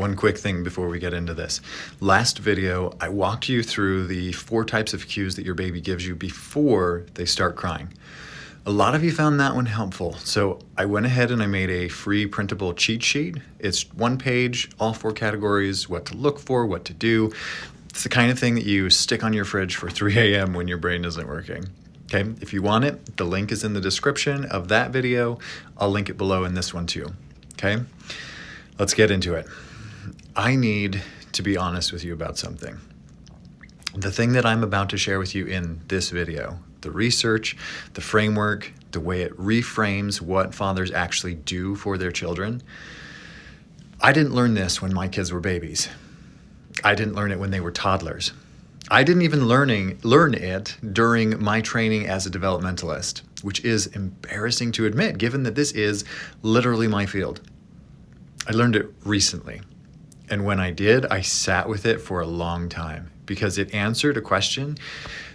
One quick thing before we get into this. Last video, I walked you through the 4 types of cues that your baby gives you before they start crying. A lot of you found that one helpful, so I went ahead and I made a free printable cheat sheet. It's 1 page, all 4 categories, what to look for, what to do. It's the kind of thing that you stick on your fridge for 3 a.m. when your brain isn't working. Okay, if you want it, the link is in the description of that video. I'll link it below in this one too. Okay, let's get into it. I need to be honest with you about something. The thing that I'm about to share with you in this video, the research, the framework, the way it reframes what fathers actually do for their children, I didn't learn this when my kids were babies. I didn't learn it when they were toddlers. I didn't even learn it during my training as a developmentalist, which is embarrassing to admit given that this is literally my field. I learned it recently. And when I did, I sat with it for a long time because it answered a question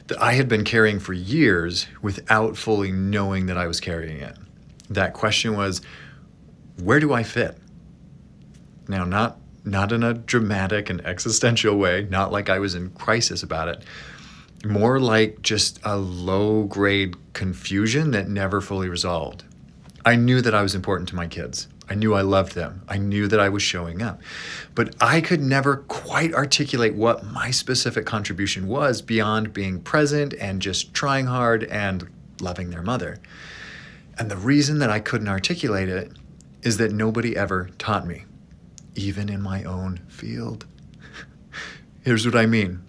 that I had been carrying for years without fully knowing that I was carrying it. That question was, where do I fit? Now, not in a dramatic and existential way, not like I was in crisis about it, more like just a low-grade confusion that never fully resolved. I knew that I was important to my kids. I knew I loved them. I knew that I was showing up. But I could never quite articulate what my specific contribution was beyond being present and just trying hard and loving their mother. And the reason that I couldn't articulate it is that nobody ever taught me, even in my own field. Here's what I mean.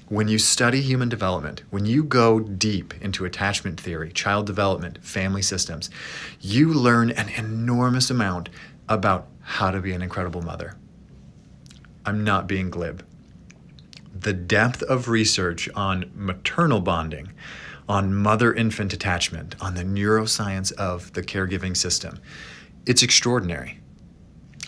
When you study human development, when you go deep into attachment theory, child development, family systems, you learn an enormous amount about how to be an incredible mother. I'm not being glib. The depth of research on maternal bonding, on mother-infant attachment, on the neuroscience of the caregiving system, it's extraordinary.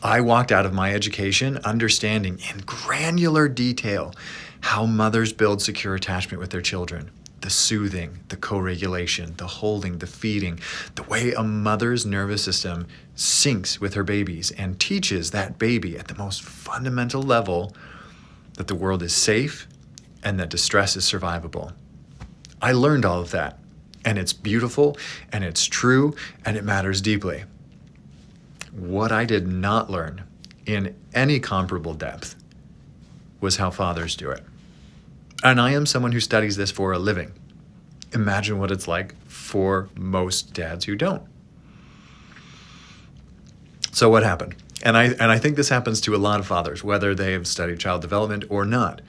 I walked out of my education understanding in granular detail how mothers build secure attachment with their children, the soothing, the co-regulation, the holding, the feeding, the way a mother's nervous system syncs with her babies and teaches that baby at the most fundamental level that the world is safe and that distress is survivable. I learned all of that, and it's beautiful, and it's true, and it matters deeply. What I did not learn in any comparable depth was how fathers do it. And I am someone who studies this for a living. Imagine what it's like for most dads who don't. So what happened? And I think this happens to a lot of fathers, whether they have studied child development or not,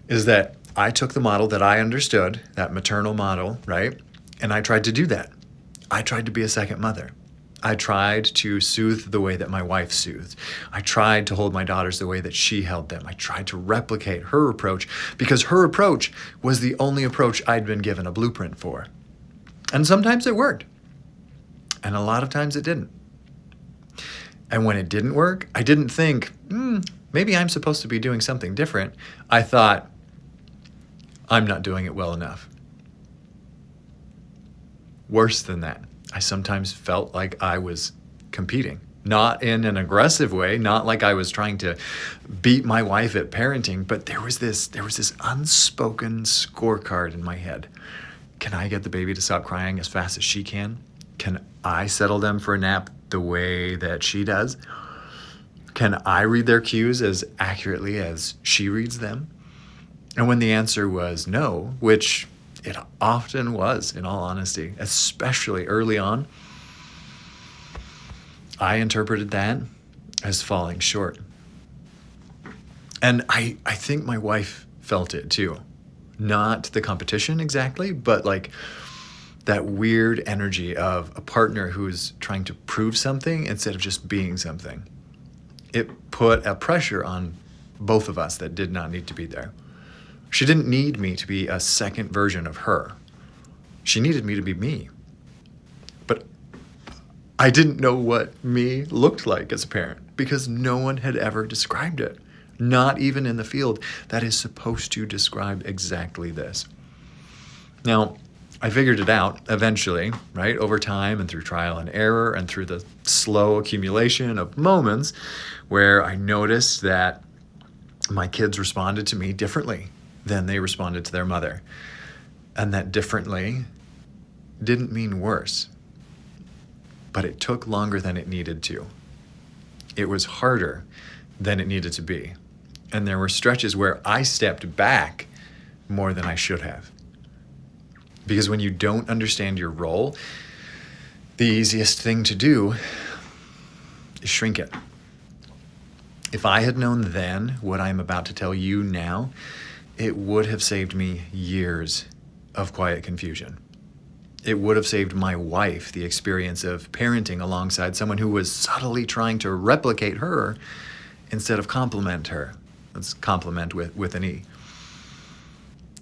is that I took the model that I understood, that maternal model, right? And I tried to do that. I tried to be a second mother. I tried to soothe the way that my wife soothed. I tried to hold my daughters the way that she held them. I tried to replicate her approach because her approach was the only approach I'd been given a blueprint for. And sometimes it worked. And a lot of times it didn't. And when it didn't work, I didn't think, maybe I'm supposed to be doing something different. I thought, I'm not doing it well enough. Worse than that. I sometimes felt like I was competing, not in an aggressive way, not like I was trying to beat my wife at parenting, but there was this unspoken scorecard in my head. Can I get the baby to stop crying as fast as she can? Can I settle them for a nap the way that she does? Can I read their cues as accurately as she reads them? And when the answer was no, which it often was, in all honesty, especially early on, I interpreted that as falling short. And I think my wife felt it too. Not the competition exactly, but like that weird energy of a partner who's trying to prove something instead of just being something. It put a pressure on both of us that did not need to be there. She didn't need me to be a second version of her. She needed me to be me. But I didn't know what me looked like as a parent because no one had ever described it. Not even in the field that is supposed to describe exactly this. Now, I figured it out eventually, right? Over time and through trial and error and through the slow accumulation of moments where I noticed that my kids responded to me differently than they responded to their mother. And that differently didn't mean worse, but it took longer than it needed to. It was harder than it needed to be. And there were stretches where I stepped back more than I should have. Because when you don't understand your role, the easiest thing to do is shrink it. If I had known then what I'm about to tell you now, it would have saved me years of quiet confusion. It would have saved my wife the experience of parenting alongside someone who was subtly trying to replicate her instead of complement her. Let's compliment with an E.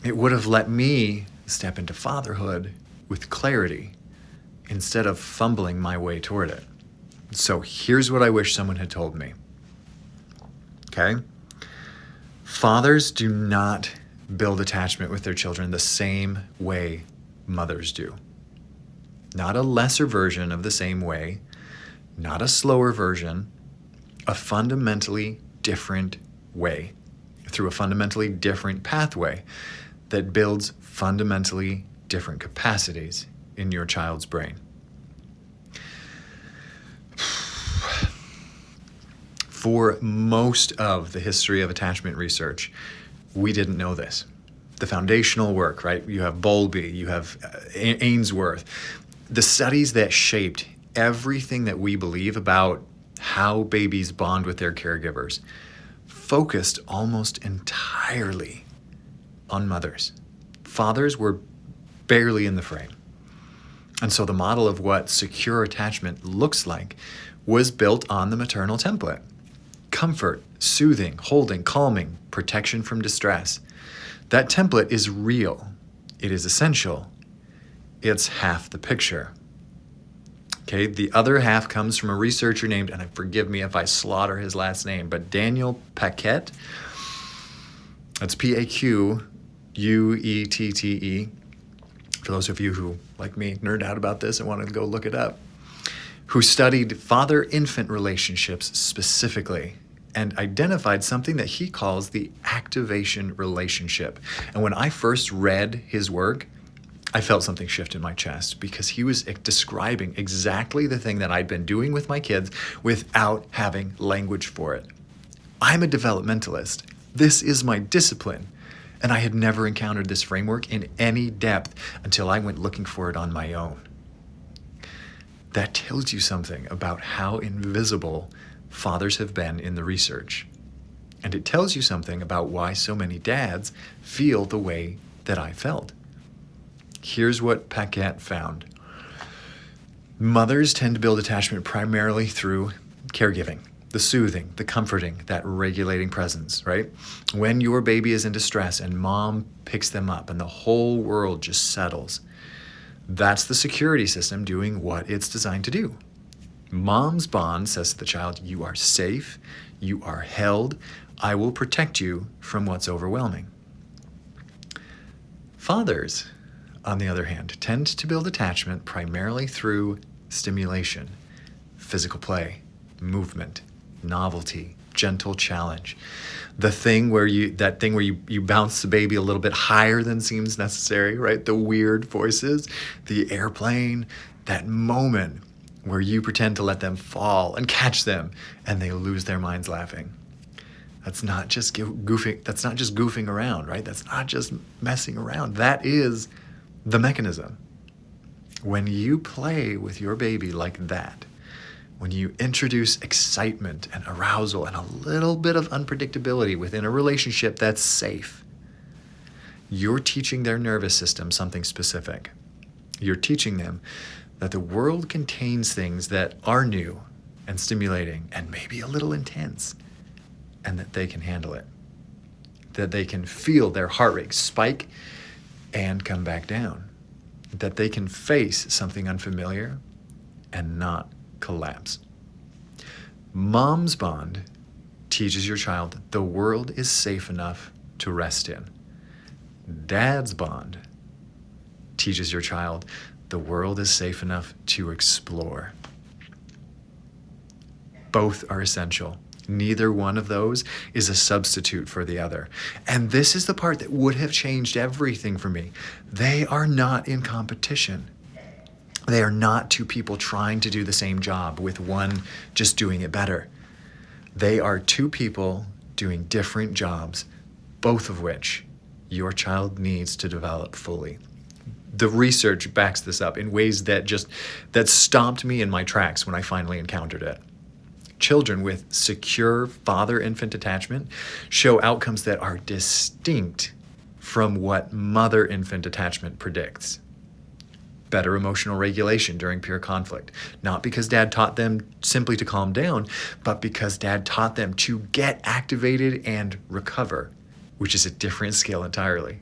It would have let me step into fatherhood with clarity instead of fumbling my way toward it. So here's what I wish someone had told me. Okay? Fathers do not build attachment with their children the same way mothers do. Not a lesser version of the same way, not a slower version, a fundamentally different way, through a fundamentally different pathway that builds fundamentally different capacities in your child's brain. For most of the history of attachment research, we didn't know this. The foundational work, right? You have Bowlby, you have Ainsworth. The studies that shaped everything that we believe about how babies bond with their caregivers focused almost entirely on mothers. Fathers were barely in the frame. And so the model of what secure attachment looks like was built on the maternal template. Comfort, soothing, holding, calming, protection from distress. That template is real. It is essential. It's half the picture. Okay, the other half comes from a researcher named, and forgive me if I slaughter his last name, but Daniel Paquette. That's Paquette. For those of you who, like me, nerd out about this and want to go look it up, who studied father-infant relationships specifically and identified something that he calls the activation relationship. And when I first read his work, I felt something shift in my chest because he was describing exactly the thing that I'd been doing with my kids without having language for it. I'm a developmentalist. This is my discipline. And I had never encountered this framework in any depth until I went looking for it on my own. That tells you something about how invisible fathers have been in the research. And it tells you something about why so many dads feel the way that I felt. Here's what Paquette found. Mothers tend to build attachment primarily through caregiving, the soothing, the comforting, that regulating presence, right? When your baby is in distress and mom picks them up and the whole world just settles, that's the security system doing what it's designed to do. Mom's bond says to the child, you are safe, you are held, I will protect you from what's overwhelming. Fathers, on the other hand, tend to build attachment primarily through stimulation, physical play, movement, novelty, gentle challenge. That thing where you bounce the baby a little bit higher than seems necessary, right? The weird voices, the airplane, that moment where you pretend to let them fall and catch them and they lose their minds laughing. That's not just goofing around, right? That's not just messing around. That is the mechanism. When you play with your baby like that, when you introduce excitement and arousal and a little bit of unpredictability within a relationship that's safe, you're teaching their nervous system something specific. You're teaching them that the world contains things that are new and stimulating and maybe a little intense, and that they can handle it. That they can feel their heart rate spike and come back down. That they can face something unfamiliar and not collapse. Mom's bond teaches your child the world is safe enough to rest in. Dad's bond teaches your child the world is safe enough to explore. Both are essential. Neither one of those is a substitute for the other. And this is the part that would have changed everything for me. They are not in competition. They are not two people trying to do the same job with one just doing it better. They are two people doing different jobs, both of which your child needs to develop fully. The research backs this up in ways that stopped me in my tracks when I finally encountered it. Children with secure father-infant attachment show outcomes that are distinct from what mother-infant attachment predicts. Better emotional regulation during peer conflict, not because dad taught them simply to calm down, but because dad taught them to get activated and recover, which is a different skill entirely.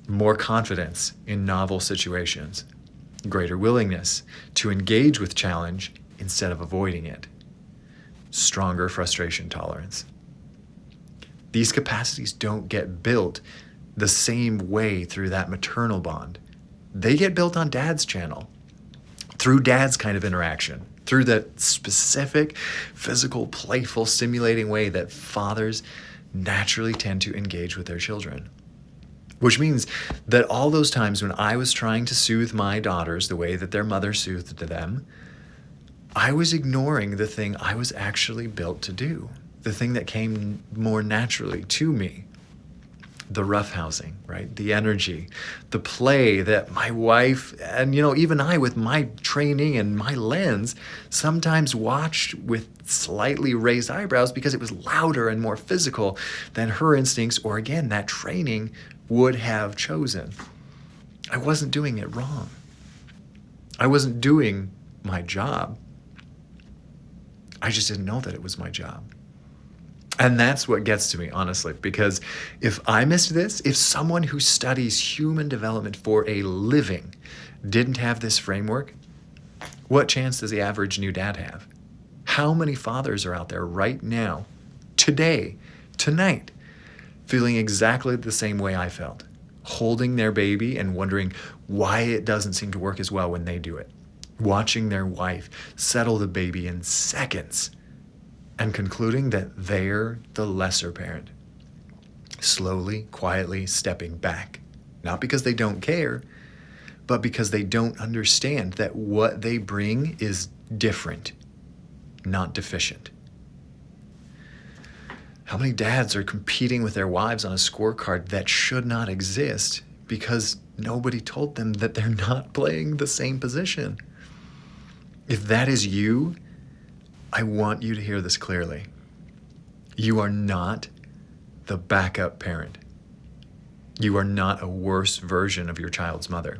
More confidence in novel situations, greater willingness to engage with challenge instead of avoiding it, stronger frustration tolerance. These capacities don't get built the same way through that maternal bond. They get built on dad's channel, through dad's kind of interaction, through that specific, physical, playful, stimulating way that fathers naturally tend to engage with their children. Which means that all those times when I was trying to soothe my daughters the way that their mother soothed them, I was ignoring the thing I was actually built to do, the thing that came more naturally to me. The roughhousing, right? The energy, the play that my wife and, even I with my training and my lens sometimes watched with slightly raised eyebrows because it was louder and more physical than her instincts or, again, that training would have chosen. I wasn't doing it wrong. I wasn't doing my job. I just didn't know that it was my job. And that's what gets to me, honestly, because if I missed this, if someone who studies human development for a living didn't have this framework, what chance does the average new dad have? How many fathers are out there right now, today, tonight, feeling exactly the same way I felt, holding their baby and wondering why it doesn't seem to work as well when they do it, watching their wife settle the baby in seconds, and concluding that they're the lesser parent, slowly, quietly stepping back, not because they don't care, but because they don't understand that what they bring is different, not deficient. How many dads are competing with their wives on a scorecard that should not exist because nobody told them that they're not playing the same position? If that is you, I want you to hear this clearly. You are not the backup parent. You are not a worse version of your child's mother.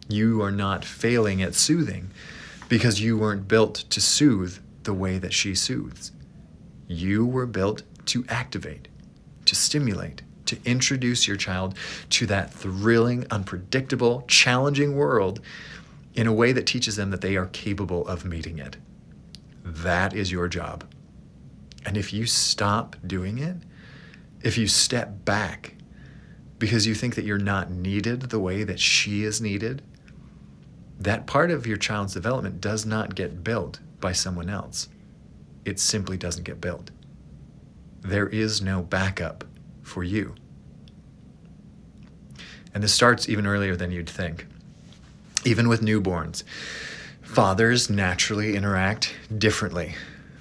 You are not failing at soothing because you weren't built to soothe the way that she soothes. You were built to activate, to stimulate, to introduce your child to that thrilling, unpredictable, challenging world in a way that teaches them that they are capable of meeting it. That is your job. And if you stop doing it, if you step back because you think that you're not needed the way that she is needed, that part of your child's development does not get built by someone else. It simply doesn't get built. There is no backup for you. And this starts even earlier than you'd think. Even with newborns, fathers naturally interact differently.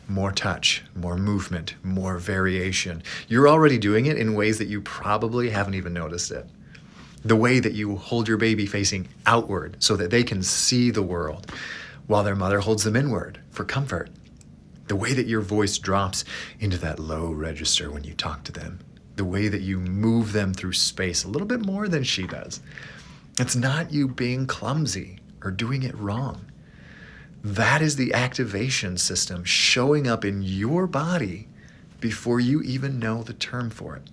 More touch, more movement, more variation. You're already doing it in ways that you probably haven't even noticed it. The way that you hold your baby facing outward so that they can see the world while their mother holds them inward for comfort. The way that your voice drops into that low register when you talk to them. The way that you move them through space a little bit more than she does. It's not you being clumsy or doing it wrong. That is the activation system showing up in your body before you even know the term for it.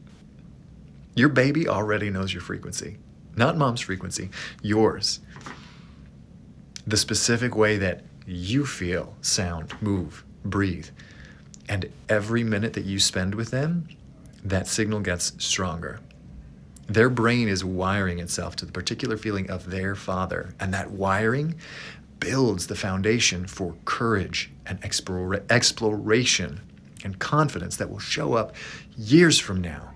Your baby already knows your frequency, not mom's frequency, yours. The specific way that you feel, sound, move, breathe. And every minute that you spend with them, that signal gets stronger. Their brain is wiring itself to the particular feeling of their father, and that wiring builds the foundation for courage and exploration and confidence that will show up years from now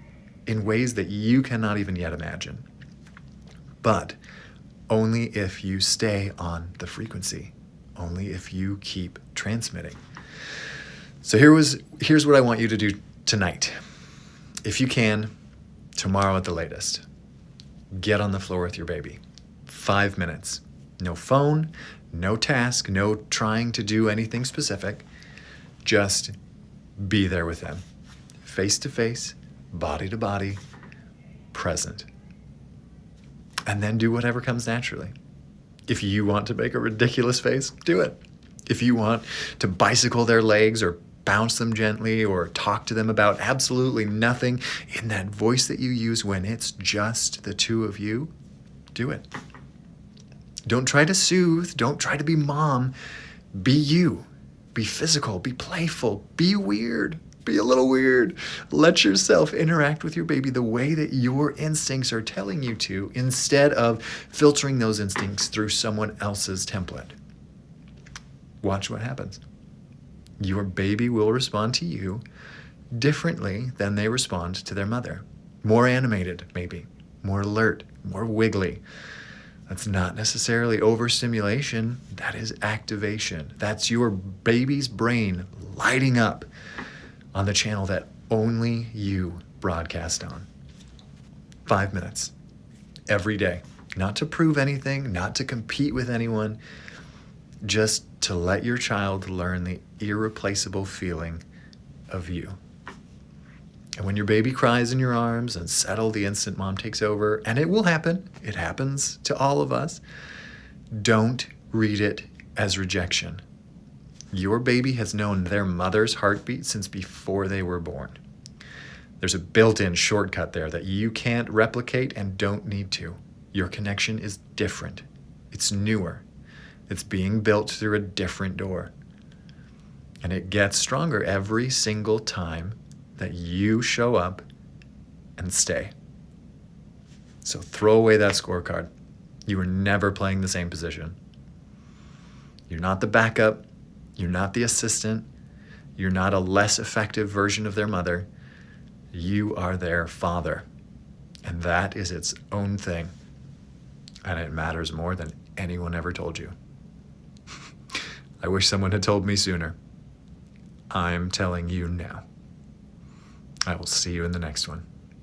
in ways that you cannot even yet imagine. But only if you stay on the frequency, only if you keep transmitting. So here's what I want you to do tonight. If you can, tomorrow at the latest, get on the floor with your baby. 5 minutes. No phone, no task, no trying to do anything specific. Just be there with them. Face to face, body to body, present. And then do whatever comes naturally. If you want to make a ridiculous face, do it. If you want to bicycle their legs or bounce them gently or talk to them about absolutely nothing in that voice that you use when it's just the two of you, do it. Don't try to soothe. Don't try to be mom. Be you. Be physical. Be playful. Be weird. Be a little weird. Let yourself interact with your baby the way that your instincts are telling you to, instead of filtering those instincts through someone else's template. Watch what happens. Your baby will respond to you differently than they respond to their mother. More animated, maybe. More alert. More wiggly. That's not necessarily overstimulation. That is activation. That's your baby's brain lighting up on the channel that only you broadcast on. 5 minutes every day. Not to prove anything, not to compete with anyone, just to let your child learn the irreplaceable feeling of you. And when your baby cries in your arms and settle the instant mom takes over, and it will happen, it happens to all of us, don't read it as rejection. Your baby has known their mother's heartbeat since before they were born. There's a built-in shortcut there that you can't replicate and don't need to. Your connection is different. It's newer. It's being built through a different door. And it gets stronger every single time that you show up and stay. So throw away that scorecard. You are never playing the same position. You're not the backup. You're not the assistant. You're not a less effective version of their mother. You are their father. And that is its own thing. And it matters more than anyone ever told you. I wish someone had told me sooner. I'm telling you now. I will see you in the next one.